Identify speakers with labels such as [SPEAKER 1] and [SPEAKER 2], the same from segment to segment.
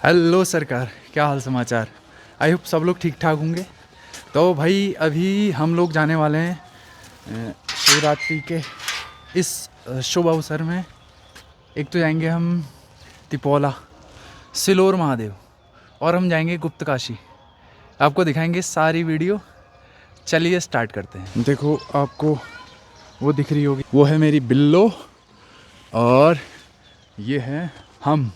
[SPEAKER 1] Hello सरकार, क्या हाल समाचार। आई होप सब लोग ठीक ठाक होंगे। तो भाई अभी हम लोग जाने वाले हैं शिवरात्रि के इस शुभ अवसर में। एक तो जाएंगे हम तिपोला सिलोर महादेव और हम जाएंगे गुप्त काशी। आपको दिखाएंगे सारी वीडियो। चलिए स्टार्ट करते हैं। देखो आपको वो दिख रही होगी, वो है मेरी बिल्लो और ये है हम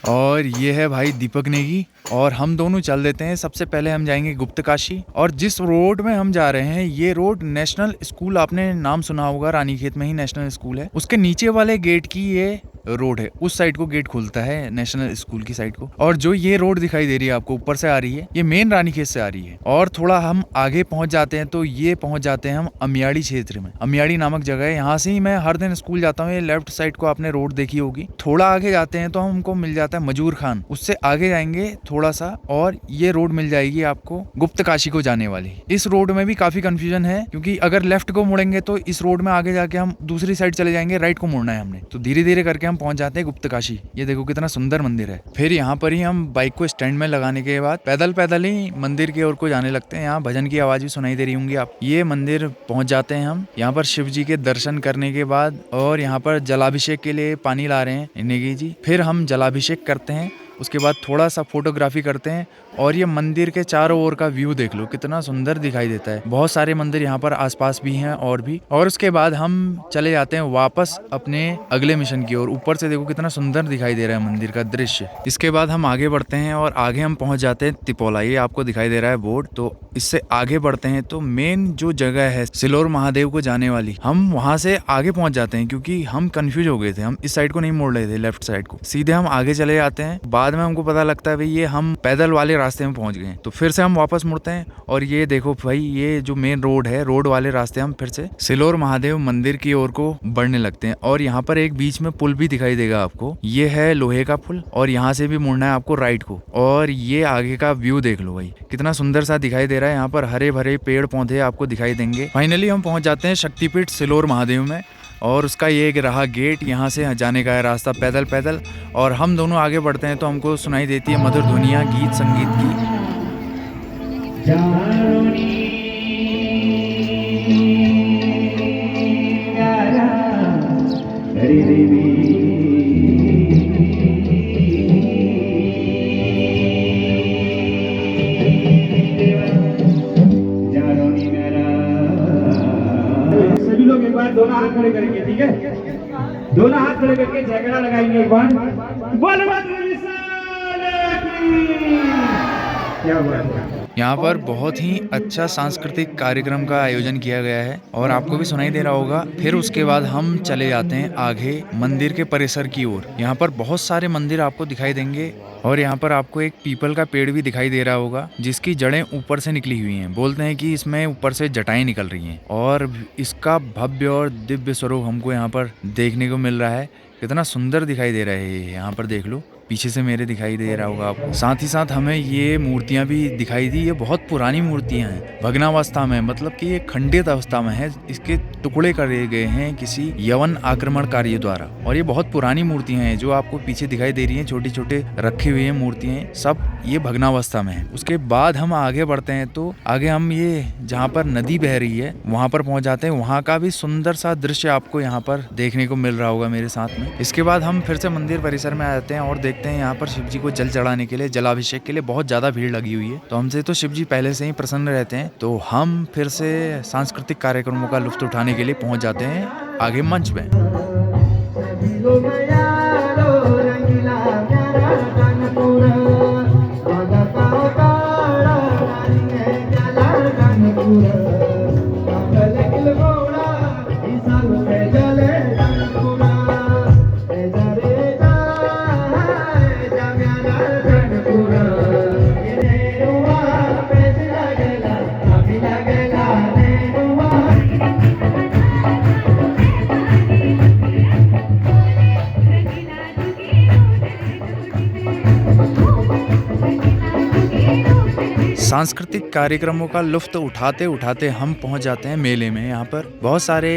[SPEAKER 1] और ये है भाई दीपक नेगी और हम दोनों चल देते हैं। सबसे पहले हम जाएंगे गुप्त काशी और जिस रोड में हम जा रहे हैं ये रोड नेशनल स्कूल, आपने नाम सुना होगा, रानीखेत में ही नेशनल स्कूल है, उसके नीचे वाले गेट की ये रोड है। उस साइड को गेट खुलता है नेशनल स्कूल की साइड को। और जो ये रोड दिखाई दे रही है आपको ऊपर से आ रही है, ये मेन रानीखेत से आ रही है। और थोड़ा हम आगे पहुंच जाते हैं तो ये पहुंच जाते हैं हम अमियाड़ी क्षेत्र में। अमियाड़ी नामक जगह है, यहाँ से ही मैं हर दिन स्कूल जाता हूँ। ये लेफ्ट साइड को आपने रोड देखी होगी। थोड़ा आगे जाते हैं तो हमको मिल जाता है मजूर खान। उससे आगे जाएंगे थोड़ा सा और ये रोड मिल जाएगी आपको गुप्त काशी को जाने वाली। इस रोड में भी काफी कंफ्यूजन है क्योंकि अगर लेफ्ट को मुड़ेंगे तो इस रोड में आगे जाके हम दूसरी साइड चले जाएंगे, राइट को मुड़ना है हमने। तो धीरे धीरे करके हम पहुंच जाते हैं गुप्त काशी। ये देखो कितना सुंदर मंदिर है। फिर यहाँ पर ही हम बाइक को स्टैंड में लगाने के बाद पैदल पैदल ही मंदिर की ओर को जाने लगते हैं। यहाँ भजन की आवाज भी सुनाई दे रही होंगी आप। ये मंदिर पहुंच जाते हैं हम। यहाँ पर शिव जी के दर्शन करने के बाद और यहाँ पर जलाभिषेक के लिए पानी ला रहे हैं नेगी जी। फिर हम जलाभिषेक करते हैं, उसके बाद थोड़ा सा फोटोग्राफी करते हैं और ये मंदिर के चारों ओर का व्यू देख लो कितना सुंदर दिखाई देता है। बहुत सारे मंदिर यहाँ पर आसपास भी हैं और भी। और उसके बाद हम चले जाते हैं वापस अपने अगले मिशन की ओर। ऊपर से देखो कितना सुंदर दिखाई दे रहा है मंदिर का दृश्य। इसके बाद हम आगे बढ़ते हैं और आगे हम पहुंच जाते हैं तिपोला। ये आपको दिखाई दे रहा है बोर्ड। तो इससे आगे बढ़ते हैं तो मेन जो जगह है सिलोर महादेव को जाने वाली, हम वहां से आगे पहुंच जाते हैं क्योंकि हम कंफ्यूज हो गए थे। हम इस साइड को नहीं मोड़ रहे थे, लेफ्ट साइड को। सीधे हम आगे चले जाते हैं। बाद में हमको पता लगता है भाई ये हम पैदल वाले रास्ते में पहुंच गए। तो फिर से हम वापस मुड़ते हैं और ये देखो भाई ये जो मेन रोड है, रोड वाले रास्ते हम फिर से सिलोर महादेव मंदिर की ओर को बढ़ने लगते हैं। और यहाँ पर एक बीच में पुल भी दिखाई देगा आपको, ये है लोहे का पुल और यहाँ से भी मुड़ना है आपको राइट को। और ये आगे का व्यू देख लो भाई कितना सुंदर सा दिखाई दे रहा है। यहाँ पर हरे भरे पेड़ पौधे आपको दिखाई देंगे। फाइनली हम पहुंच जाते हैं शक्तिपीठ सिलोर महादेव में और उसका ये एक रहा गेट। यहाँ से जाने का है रास्ता पैदल पैदल। और हम दोनों आगे बढ़ते हैं तो हमको सुनाई देती है मधुर ध्वनियाँ गीत संगीत की।
[SPEAKER 2] सभी लोग एक बार दोनों हाथ खड़े करेंगे, ठीक है? दोनों हाथ खड़े करके जयकारा लगाएंगे एक बार। बोल क्या हुआ?
[SPEAKER 1] यहाँ पर बहुत ही अच्छा सांस्कृतिक कार्यक्रम का आयोजन किया गया है और आपको भी सुनाई दे रहा होगा। फिर उसके बाद हम चले जाते हैं आगे मंदिर के परिसर की ओर। यहाँ पर बहुत सारे मंदिर आपको दिखाई देंगे और यहाँ पर आपको एक पीपल का पेड़ भी दिखाई दे रहा होगा जिसकी जड़ें ऊपर से निकली हुई हैं। बोलते हैं कि इसमें ऊपर से जटाएं निकल रही हैं और इसका भव्य और दिव्य स्वरूप हमको यहाँ पर देखने को मिल रहा है। कितना सुंदर दिखाई दे रहा है ये। यहाँ पर देख लो पीछे से मेरे दिखाई दे रहा होगा आपको। साथ ही साथ हमें ये मूर्तियां भी दिखाई दी। ये बहुत पुरानी मूर्तियां हैं, भग्नावस्था में, मतलब कि ये खंडित अवस्था में है। इसके टुकड़े करे गए हैं किसी यवन आक्रमणकारियों द्वारा और ये बहुत पुरानी मूर्तियां हैं जो आपको पीछे दिखाई दे रही हैं। छोटी छोटे रखी हुई हैं मूर्तियां, सब ये भग्नावस्था में है। उसके बाद हम आगे बढ़ते हैं तो आगे हम ये जहाँ पर नदी बह रही है वहां पर पहुंच जाते हैं। वहां का भी सुंदर सा दृश्य आपको यहाँ पर देखने को मिल रहा होगा मेरे साथ में। इसके बाद हम फिर से मंदिर परिसर में आ जाते हैं और देखते हैं यहाँ पर शिव जी को जल चढ़ाने के लिए, जलाभिषेक के लिए बहुत ज्यादा भीड़ लगी हुई है। तो हमसे तो शिव जी पहले से ही प्रसन्न रहते हैं। तो हम फिर से सांस्कृतिक कार्यक्रमों का लुत्फ उठाने के लिए पहुंच जाते हैं आगे मंच में। सांस्कृतिक कार्यक्रमों का लुफ्त उठाते उठाते हम पहुंच जाते हैं मेले में। यहाँ पर बहुत सारे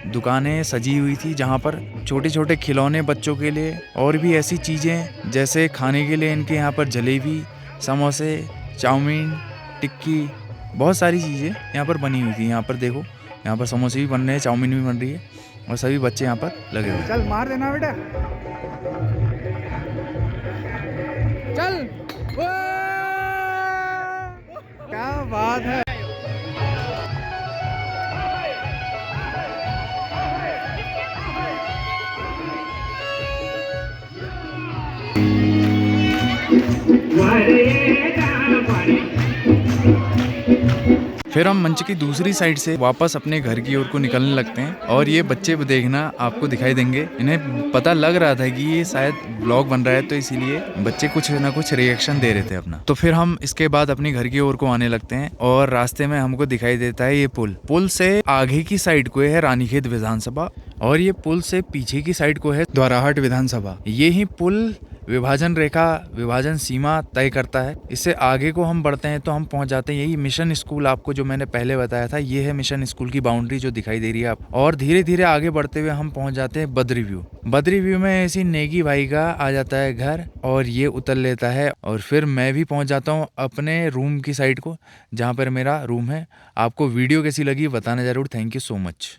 [SPEAKER 1] दुकानें सजी हुई थी जहाँ पर छोटे छोटे खिलौने बच्चों के लिए और भी ऐसी चीज़ें जैसे खाने के लिए इनके यहाँ पर जलेबी, समोसे, चाउमीन, टिक्की, बहुत सारी चीज़ें यहाँ पर बनी हुई थी। यहाँ पर देखो, यहाँ पर समोसे भी बन रहे हैं, चाउमीन भी बन रही है और सभी बच्चे यहाँ पर लगे हुए हैं।
[SPEAKER 3] चल मार देना बेटा, चल। क्या बात है।
[SPEAKER 1] फिर हम मंच की दूसरी साइड से वापस अपने घर की ओर को निकलने लगते हैं और ये बच्चे देखना आपको दिखाई देंगे। इन्हें पता लग रहा था कि ये शायद ब्लॉग बन रहा है, तो इसीलिए बच्चे कुछ ना कुछ रिएक्शन दे रहे थे अपना। तो फिर हम इसके बाद अपने घर की ओर को आने लगते हैं और रास्ते में हमको दिखाई देता है ये पुल से आगे की साइड को है रानीखेत विधानसभा और ये पुल से पीछे की साइड को है द्वाराहाट विधानसभा। ये ही पुल विभाजन रेखा, विभाजन सीमा तय करता है। इससे आगे को हम बढ़ते हैं तो हम पहुंच जाते हैं यही मिशन स्कूल, आपको जो मैंने पहले बताया था, ये है मिशन स्कूल की बाउंड्री जो दिखाई दे रही है आप। और धीरे धीरे आगे बढ़ते हुए हम पहुंच जाते हैं बद्री व्यू। बद्री व्यू में ऐसी नेगी भाई का आ जाता है घर और ये उतर लेता है और फिर मैं भी पहुंच जाता हूँ अपने रूम की साइड को जहाँ पर मेरा रूम है। आपको वीडियो कैसी लगी बताना जरूर। Thank you so much.